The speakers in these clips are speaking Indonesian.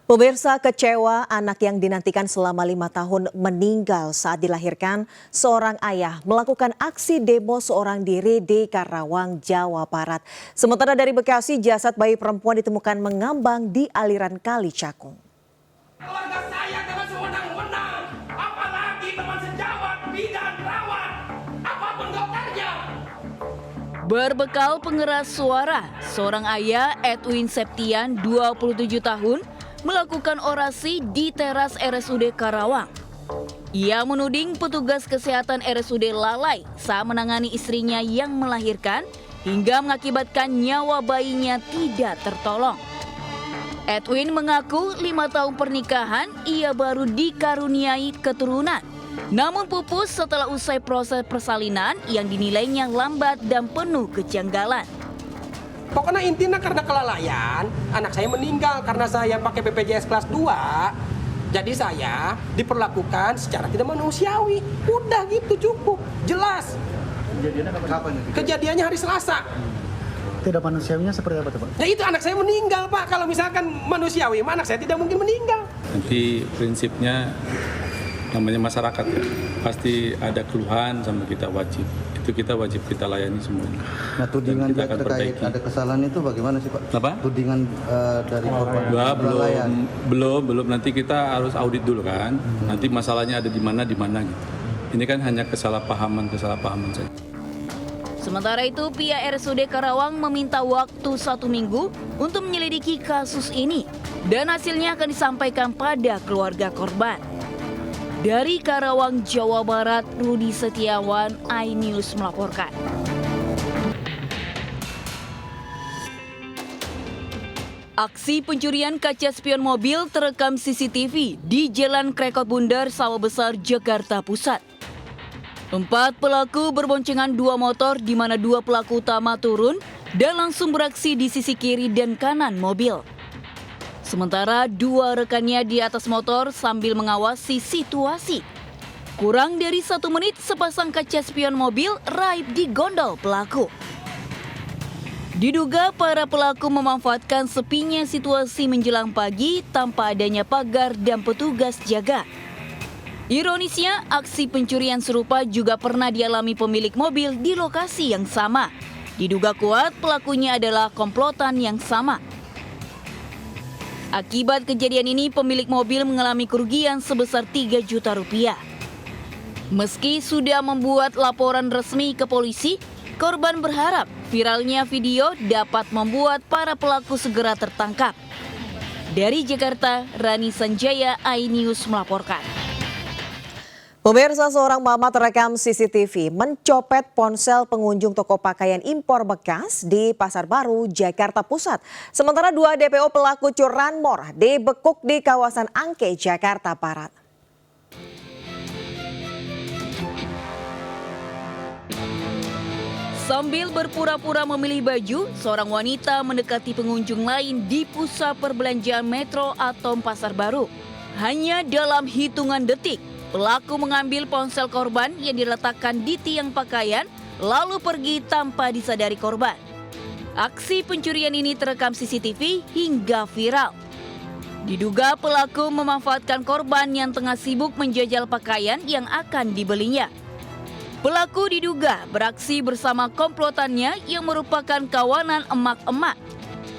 Pemirsa, kecewa anak yang dinantikan selama 5 tahun meninggal saat dilahirkan. Seorang ayah melakukan aksi demo seorang diri di Karawang, Jawa Barat. Sementara dari Bekasi, jasad bayi perempuan ditemukan mengambang di aliran Kali Cakung. Keluarga saya dengan sewenang-wenang, apalagi teman sejawat, bidan, perawat, apapun dokternya. Berbekal pengeras suara, seorang ayah Edwin Septian, 27 tahun, melakukan orasi di teras RSUD Karawang. Ia menuding petugas kesehatan RSUD lalai saat menangani istrinya yang melahirkan hingga mengakibatkan nyawa bayinya tidak tertolong. Edwin mengaku 5 tahun pernikahan ia baru dikaruniai keturunan. Namun pupus setelah usai proses persalinan yang dinilainya lambat dan penuh kejanggalan. Pokoknya intinya karena kelalaian, anak saya meninggal karena saya pakai BPJS kelas 2. Jadi saya diperlakukan secara tidak manusiawi. Udah gitu cukup, jelas. Kejadiannya kapan? Kejadiannya hari Selasa. Tidak manusiawinya seperti apa, Pak? Nah itu anak saya meninggal, Pak. Kalau misalkan manusiawi, anak saya tidak mungkin meninggal. Nanti prinsipnya namanya masyarakat ya, pasti ada keluhan sama kita wajib kita layani semuanya. Nah, tudingan kita dia akan terkait perbaiki. ada kesalahan itu bagaimana sih, Pak? Apa? Tudingan dari korban kelalaian. belum nanti kita harus audit dulu kan. Nanti masalahnya ada di mana gitu. Ini kan hanya kesalahpahaman saja. Sementara itu, pihak RSUD Karawang meminta waktu 1 minggu untuk menyelidiki kasus ini dan hasilnya akan disampaikan pada keluarga korban. Dari Karawang, Jawa Barat, Rudi Setiawan, iNews melaporkan. Aksi pencurian kaca spion mobil terekam CCTV di Jalan Krekot Bundar, Sawah Besar, Jakarta Pusat. 4 pelaku berboncengan 2 motor di mana 2 pelaku utama turun dan langsung beraksi di sisi kiri dan kanan mobil. Sementara 2 rekannya di atas motor sambil mengawasi situasi. Kurang dari 1 menit sepasang kaca spion mobil raib di gondol pelaku. Diduga para pelaku memanfaatkan sepinya situasi menjelang pagi tanpa adanya pagar dan petugas jaga. Ironisnya, aksi pencurian serupa juga pernah dialami pemilik mobil di lokasi yang sama. Diduga kuat pelakunya adalah komplotan yang sama. Akibat kejadian ini, pemilik mobil mengalami kerugian sebesar 3 juta rupiah. Meski sudah membuat laporan resmi ke polisi, korban berharap viralnya video dapat membuat para pelaku segera tertangkap. Dari Jakarta, Rani Sanjaya, iNews melaporkan. Pemirsa, seorang mama terekam CCTV mencopet ponsel pengunjung toko pakaian impor bekas di Pasar Baru, Jakarta Pusat. Sementara 2 DPO pelaku curanmor dibekuk di kawasan Angke, Jakarta Barat. Sambil berpura-pura memilih baju, seorang wanita mendekati pengunjung lain di pusat perbelanjaan Metro atau Pasar Baru. Hanya dalam hitungan detik, pelaku mengambil ponsel korban yang diletakkan di tiang pakaian, lalu pergi tanpa disadari korban. Aksi pencurian ini terekam CCTV hingga viral. Diduga pelaku memanfaatkan korban yang tengah sibuk menjajal pakaian yang akan dibelinya. Pelaku diduga beraksi bersama komplotannya yang merupakan kawanan emak-emak.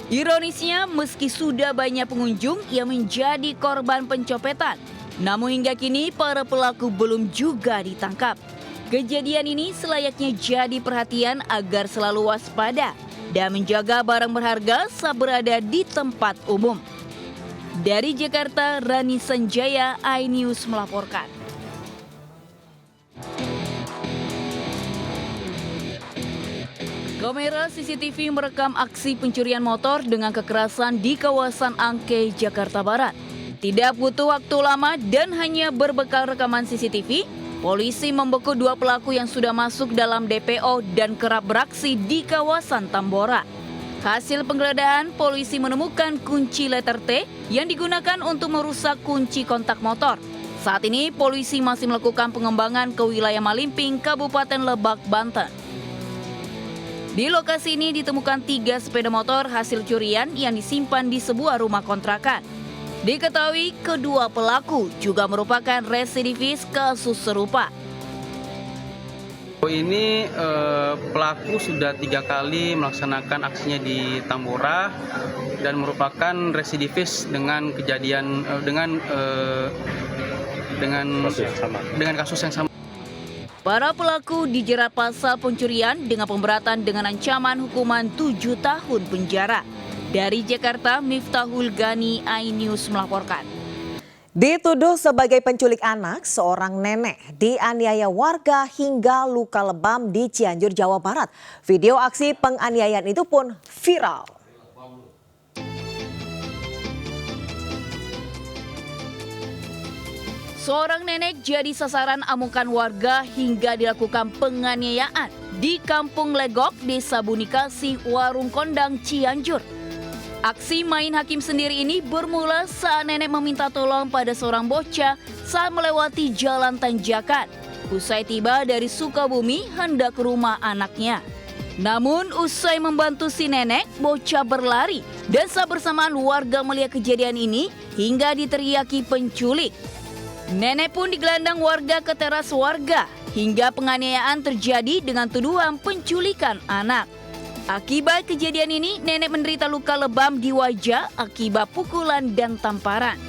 Ironisnya, meski sudah banyak pengunjung yang menjadi korban pencopetan, namun hingga kini para pelaku belum juga ditangkap. Kejadian ini selayaknya jadi perhatian agar selalu waspada dan menjaga barang berharga saat berada di tempat umum. Dari Jakarta, Rani Sanjaya, iNews melaporkan. Kamera CCTV merekam aksi pencurian motor dengan kekerasan di kawasan Angke, Jakarta Barat. Tidak butuh waktu lama dan hanya berbekal rekaman CCTV, polisi membekuk 2 pelaku yang sudah masuk dalam DPO dan kerap beraksi di kawasan Tambora. Hasil penggeledahan, polisi menemukan kunci letter T yang digunakan untuk merusak kunci kontak motor. Saat ini, polisi masih melakukan pengembangan ke wilayah Malimping, Kabupaten Lebak, Banten. Di lokasi ini ditemukan 3 sepeda motor hasil curian yang disimpan di sebuah rumah kontrakan. Diketahui kedua pelaku juga merupakan residivis kasus serupa. Ini pelaku sudah 3 kali melaksanakan aksinya di Tambora dan merupakan residivis dengan kejadian dengan kasus yang sama. Para pelaku dijerat pasal pencurian dengan pemberatan dengan ancaman hukuman 7 tahun penjara. Dari Jakarta, Miftahul Gani, iNews melaporkan. Dituduh sebagai penculik anak, seorang nenek dianiaya warga hingga luka lebam di Cianjur, Jawa Barat. Video aksi penganiayaan itu pun viral. Seorang nenek jadi sasaran amukan warga hingga dilakukan penganiayaan di Kampung Legok, Desa Bunikasi, Warung Kondang, Cianjur. Aksi main hakim sendiri ini bermula saat nenek meminta tolong pada seorang bocah saat melewati jalan tanjakan. Usai tiba dari Sukabumi hendak ke rumah anaknya. Namun usai membantu si nenek, bocah berlari dan saat bersamaan warga melihat kejadian ini hingga diteriaki penculik. Nenek pun digelandang warga ke teras warga hingga penganiayaan terjadi dengan tuduhan penculikan anak. Akibat kejadian ini, nenek menderita luka lebam di wajah akibat pukulan dan tamparan.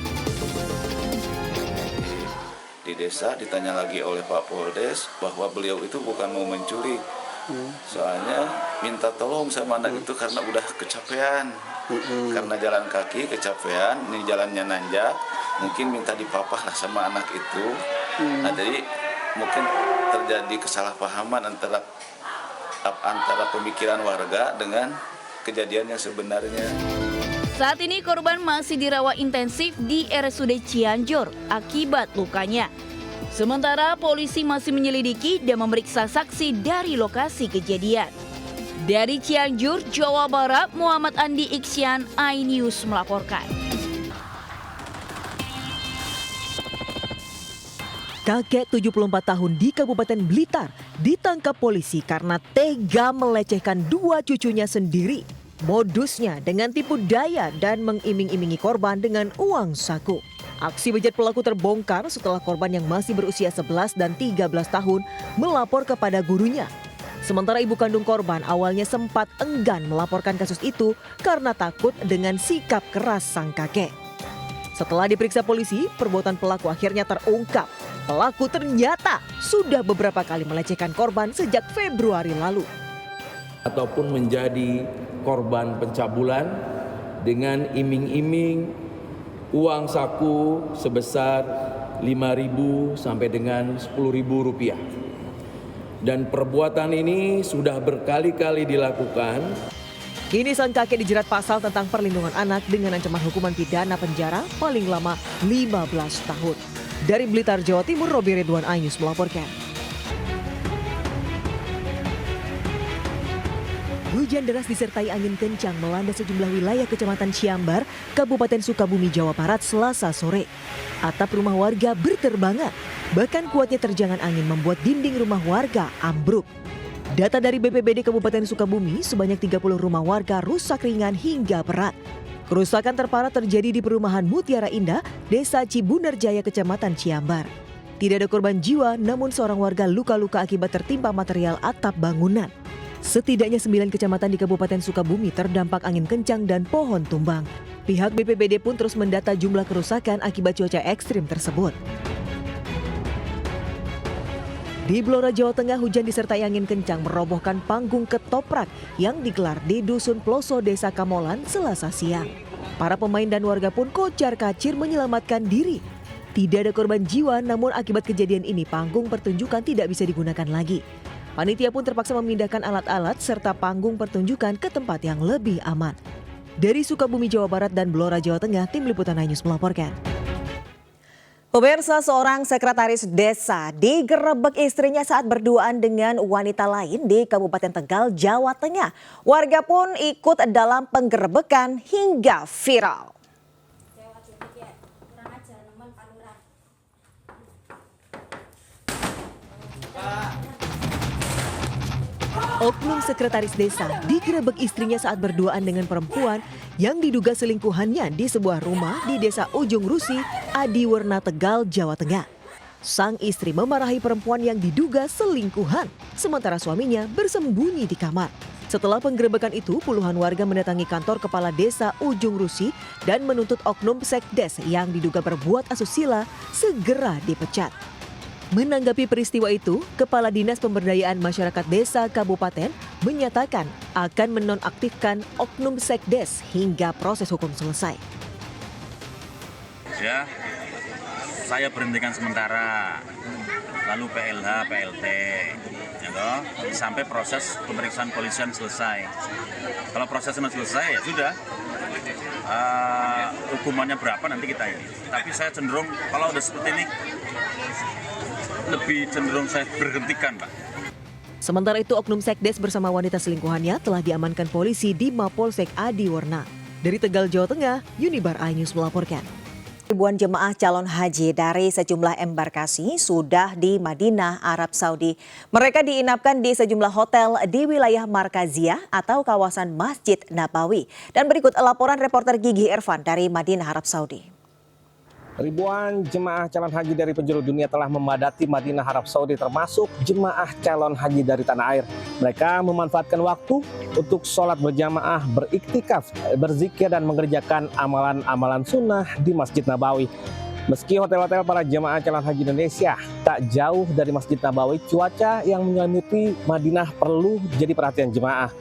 Di desa ditanya lagi oleh Pak Poldes bahwa beliau itu bukan mau menculik. Soalnya minta tolong sama anak itu karena udah kecapean. Karena jalan kaki kecapean, ini jalannya nanjak, mungkin minta dipapah lah sama anak itu. Nah, jadi mungkin terjadi kesalahpahaman antara pemikiran warga dengan kejadian yang sebenarnya. Saat ini korban masih dirawat intensif di RSUD Cianjur akibat lukanya. Sementara polisi masih menyelidiki dan memeriksa saksi dari lokasi kejadian. Dari Cianjur, Jawa Barat, Muhammad Andi Iksyan, iNews melaporkan. Kakek 74 tahun di Kabupaten Blitar ditangkap polisi karena tega melecehkan 2 cucunya sendiri. Modusnya dengan tipu daya dan mengiming-imingi korban dengan uang saku. Aksi bejat pelaku terbongkar setelah korban yang masih berusia 11 dan 13 tahun melapor kepada gurunya. Sementara ibu kandung korban awalnya sempat enggan melaporkan kasus itu karena takut dengan sikap keras sang kakek. Setelah diperiksa polisi, perbuatan pelaku akhirnya terungkap. Pelaku ternyata sudah beberapa kali melecehkan korban sejak Februari lalu. Ataupun menjadi korban pencabulan dengan iming-iming uang saku sebesar 5.000 sampai dengan 10.000 rupiah. Dan perbuatan ini sudah berkali-kali dilakukan. Kini sang kakek dijerat pasal tentang perlindungan anak dengan ancaman hukuman pidana penjara paling lama 15 tahun. Dari Blitar, Jawa Timur, Robi Ridwan, iNews melaporkan. Hujan deras disertai angin kencang melanda sejumlah wilayah Kecamatan Ciambar, Kabupaten Sukabumi, Jawa Barat, Selasa sore. Atap rumah warga berterbangan, bahkan kuatnya terjangan angin membuat dinding rumah warga ambruk. Data dari BPBD Kabupaten Sukabumi, sebanyak 30 rumah warga rusak ringan hingga berat. Kerusakan terparah terjadi di perumahan Mutiara Indah, Desa Cibunerjaya, Kecamatan Ciambar. Tidak ada korban jiwa, namun seorang warga luka-luka akibat tertimpa material atap bangunan. Setidaknya 9 kecamatan di Kabupaten Sukabumi terdampak angin kencang dan pohon tumbang. Pihak BPBD pun terus mendata jumlah kerusakan akibat cuaca ekstrim tersebut. Di Blora, Jawa Tengah, hujan disertai angin kencang merobohkan panggung ketoprak yang digelar di Dusun Ploso, Desa Kamolan, Selasa siang. Para pemain dan warga pun kocar-kacir menyelamatkan diri. Tidak ada korban jiwa, namun akibat kejadian ini panggung pertunjukan tidak bisa digunakan lagi. Panitia pun terpaksa memindahkan alat-alat serta panggung pertunjukan ke tempat yang lebih aman. Dari Sukabumi, Jawa Barat dan Blora, Jawa Tengah, Tim Liputan iNews melaporkan. Pemirsa, seorang sekretaris desa digerebek istrinya saat berduaan dengan wanita lain di Kabupaten Tegal, Jawa Tengah. Warga pun ikut dalam penggerebekan hingga viral. Oknum sekretaris desa digerebek istrinya saat berduaan dengan perempuan yang diduga selingkuhannya di sebuah rumah di desa Ujung Rusi, Adiwerna, Tegal, Jawa Tengah. Sang istri memarahi perempuan yang diduga selingkuhan, sementara suaminya bersembunyi di kamar. Setelah penggerebekan itu, puluhan warga mendatangi kantor kepala desa Ujung Rusi dan menuntut oknum sekdes yang diduga berbuat asusila segera dipecat. Menanggapi peristiwa itu, Kepala Dinas Pemberdayaan Masyarakat Desa Kabupaten menyatakan akan menonaktifkan oknum sekdes hingga proses hukum selesai. Ya, saya berhentikan sementara, lalu PLH, PLT, ya toh, sampai proses pemeriksaan polisian selesai. Kalau prosesnya selesai ya sudah, hukumannya berapa nanti kita ini. Tapi saya cenderung kalau udah seperti ini, lebih cenderung saya berhentikan, Pak. Sementara itu, oknum sekdes bersama wanita selingkuhannya telah diamankan polisi di Mapolsek Adiwerna. Dari Tegal, Jawa Tengah, Unibar iNews melaporkan. Ribuan jemaah calon haji dari sejumlah embarkasi sudah di Madinah, Arab Saudi. Mereka diinapkan di sejumlah hotel di wilayah Markaziyah atau kawasan Masjid Nabawi. Dan berikut laporan reporter Gigi Irfan dari Madinah, Arab Saudi. Ribuan jemaah calon haji dari penjuru dunia telah memadati Madinah, Arab Saudi, termasuk jemaah calon haji dari tanah air. Mereka memanfaatkan waktu untuk sholat berjamaah, beriktikaf, berzikir, dan mengerjakan amalan-amalan sunnah di Masjid Nabawi. Meski hotel-hotel para jemaah calon haji Indonesia tak jauh dari Masjid Nabawi, cuaca yang menyelimuti Madinah perlu jadi perhatian jemaah.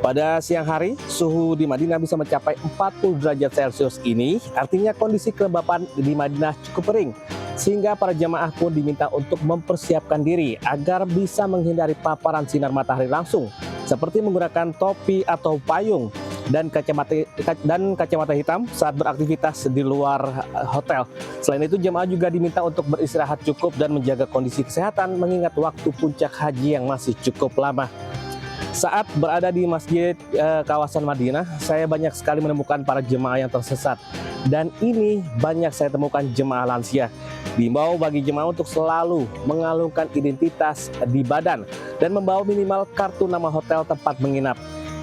Pada siang hari, suhu di Madinah bisa mencapai 40 derajat Celcius ini, artinya kondisi kelembapan di Madinah cukup kering. Sehingga para jemaah pun diminta untuk mempersiapkan diri agar bisa menghindari paparan sinar matahari langsung, seperti menggunakan topi atau payung dan kacamata hitam saat beraktivitas di luar hotel. Selain itu, jemaah juga diminta untuk beristirahat cukup dan menjaga kondisi kesehatan mengingat waktu puncak haji yang masih cukup lama. Saat berada di masjid kawasan Madinah, saya banyak sekali menemukan para jemaah yang tersesat. Dan ini banyak saya temukan jemaah lansia. Diimbau bagi jemaah untuk selalu mengalungkan identitas di badan dan membawa minimal kartu nama hotel tempat menginap.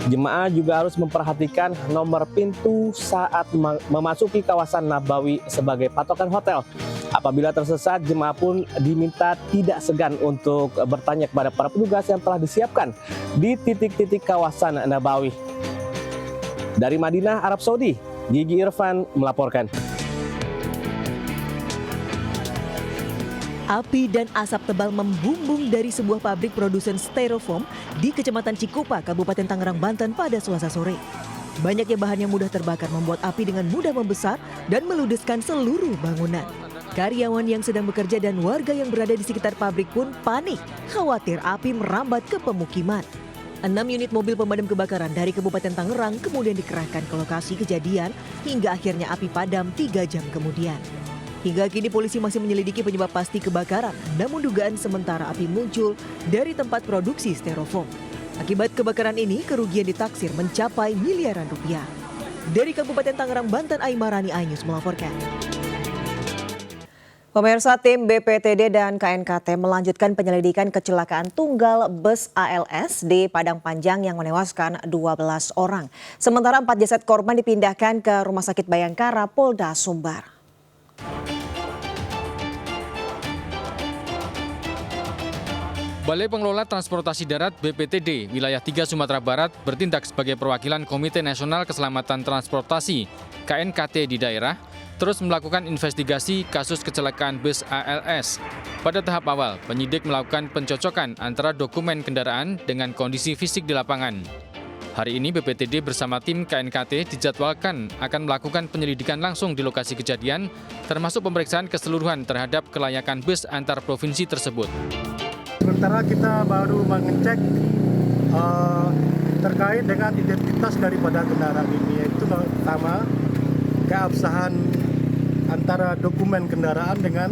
Jemaah juga harus memperhatikan nomor pintu saat memasuki kawasan Nabawi sebagai patokan hotel. Apabila tersesat, jemaah pun diminta tidak segan untuk bertanya kepada para petugas yang telah disiapkan di titik-titik kawasan Nabawi. Dari Madinah, Arab Saudi, Gigi Irfan melaporkan. Api dan asap tebal membumbung dari sebuah pabrik produsen styrofoam di Kecamatan Cikupa, Kabupaten Tangerang, Banten pada Selasa sore. Banyaknya bahan yang mudah terbakar membuat api dengan mudah membesar dan meludeskan seluruh bangunan. Karyawan yang sedang bekerja dan warga yang berada di sekitar pabrik pun panik, khawatir api merambat ke pemukiman. 6 unit mobil pemadam kebakaran dari Kabupaten Tangerang kemudian dikerahkan ke lokasi kejadian hingga akhirnya api padam 3 jam kemudian. Hingga kini polisi masih menyelidiki penyebab pasti kebakaran, namun dugaan sementara api muncul dari tempat produksi styrofoam. Akibat kebakaran ini, kerugian ditaksir mencapai miliaran rupiah. Dari Kabupaten Tangerang, Banten, Aimarani iNews melaporkan. Pemirsa, tim BPTD dan KNKT melanjutkan penyelidikan kecelakaan tunggal bus ALS di Padang Panjang yang menewaskan 12 orang. Sementara 4 jasad korban dipindahkan ke Rumah Sakit Bayangkara, Polda Sumbar. Balai Pengelola Transportasi Darat BPTD Wilayah 3 Sumatera Barat bertindak sebagai perwakilan Komite Nasional Keselamatan Transportasi KNKT di daerah, terus melakukan investigasi kasus kecelakaan bus ALS. Pada tahap awal, penyidik melakukan pencocokan antara dokumen kendaraan dengan kondisi fisik di lapangan. Hari ini BPTD bersama tim KNKT dijadwalkan akan melakukan penyelidikan langsung di lokasi kejadian, termasuk pemeriksaan keseluruhan terhadap kelayakan bus antar provinsi tersebut. Sementara kita baru mengecek terkait dengan identitas daripada kendaraan ini, yaitu pertama keabsahan antara dokumen kendaraan dengan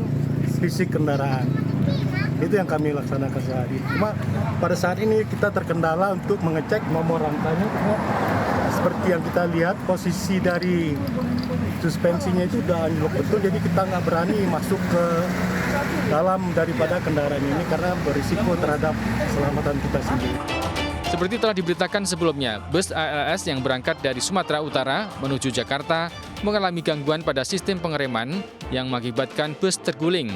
fisik kendaraan. Itu yang kami laksanakan saat ini. Cuma pada saat ini kita terkendala untuk mengecek nomor rangkanya, karena seperti yang kita lihat posisi dari suspensinya itu udah anjlok betul, jadi kita nggak berani masuk ke dalam daripada kendaraan ini karena berisiko terhadap keselamatan kita sendiri. Seperti telah diberitakan sebelumnya, bus ALS yang berangkat dari Sumatera Utara menuju Jakarta mengalami gangguan pada sistem pengereman yang mengakibatkan bus terguling.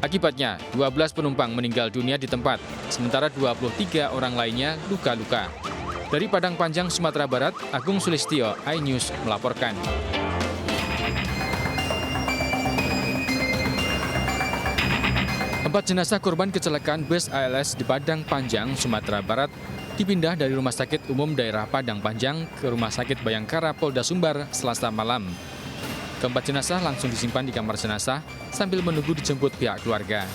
Akibatnya, 12 penumpang meninggal dunia di tempat, sementara 23 orang lainnya luka-luka. Dari Padang Panjang, Sumatera Barat, Agung Sulistyo, iNews melaporkan. Empat jenazah korban kecelakaan bus ALS di Padang Panjang, Sumatera Barat dipindah dari Rumah Sakit Umum Daerah Padang Panjang ke Rumah Sakit Bayangkara Polda Sumbar Selasa malam. Keempat jenazah langsung disimpan di kamar jenazah sambil menunggu dijemput pihak keluarga.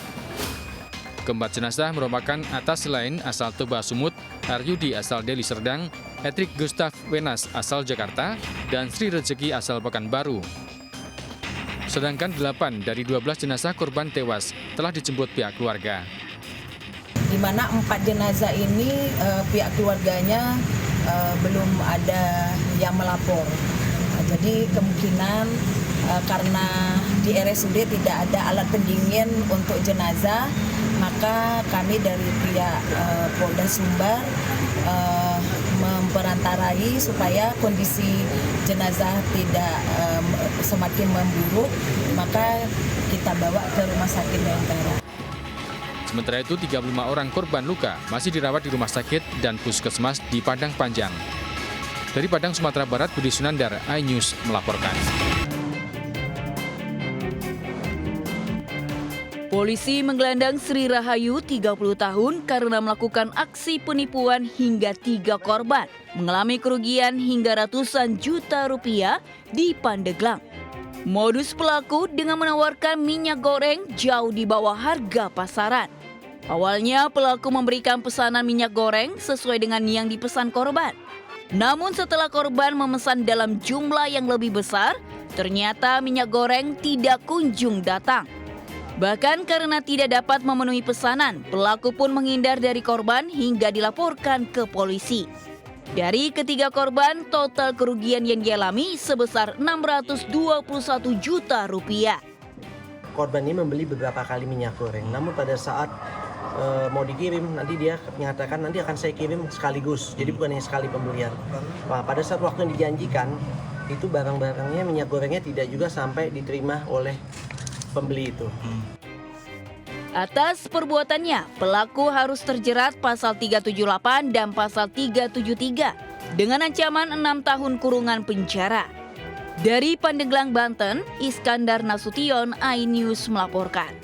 Keempat jenazah merupakan Atas Lain asal Toba Sumut, Aryudi asal Deli Serdang, Etrik Gustav Wenas asal Jakarta, dan Sri Rezeki asal Pekanbaru. Sedangkan 8 dari 12 jenazah korban tewas telah dijemput pihak keluarga. Di mana 4 jenazah ini pihak keluarganya belum ada yang melapor. Jadi kemungkinan karena di RSUD tidak ada alat pendingin untuk jenazah, maka kami dari pihak Polda Sumbar memperantarai supaya kondisi jenazah tidak semakin memburuk, maka kita bawa ke Rumah Sakit Bayangkara. Sementara itu, 35 orang korban luka masih dirawat di rumah sakit dan puskesmas di Padang Panjang. Dari Padang, Sumatera Barat, Budi Sunandar, iNews melaporkan. Polisi menggelandang Sri Rahayu 30 tahun karena melakukan aksi penipuan hingga 3 korban mengalami kerugian hingga ratusan juta rupiah di Pandeglang. Modus pelaku dengan menawarkan minyak goreng jauh di bawah harga pasaran. Awalnya pelaku memberikan pesanan minyak goreng sesuai dengan yang dipesan korban. Namun setelah korban memesan dalam jumlah yang lebih besar, ternyata minyak goreng tidak kunjung datang. Bahkan karena tidak dapat memenuhi pesanan, pelaku pun menghindar dari korban hingga dilaporkan ke polisi. Dari ketiga korban, total kerugian yang dialami sebesar 621 juta rupiah. Korban ini membeli beberapa kali minyak goreng, namun pada saat mau dikirim, nanti dia menyatakan nanti akan saya kirim sekaligus, jadi bukan hanya sekali pembelian. Nah, pada saat waktu yang dijanjikan, itu barang-barangnya, minyak gorengnya tidak juga sampai diterima oleh pembeli itu. Atas perbuatannya, pelaku harus terjerat pasal 378 dan pasal 373 dengan ancaman 6 tahun kurungan penjara. Dari Pandeglang, Banten, Iskandar Nasution, iNews melaporkan.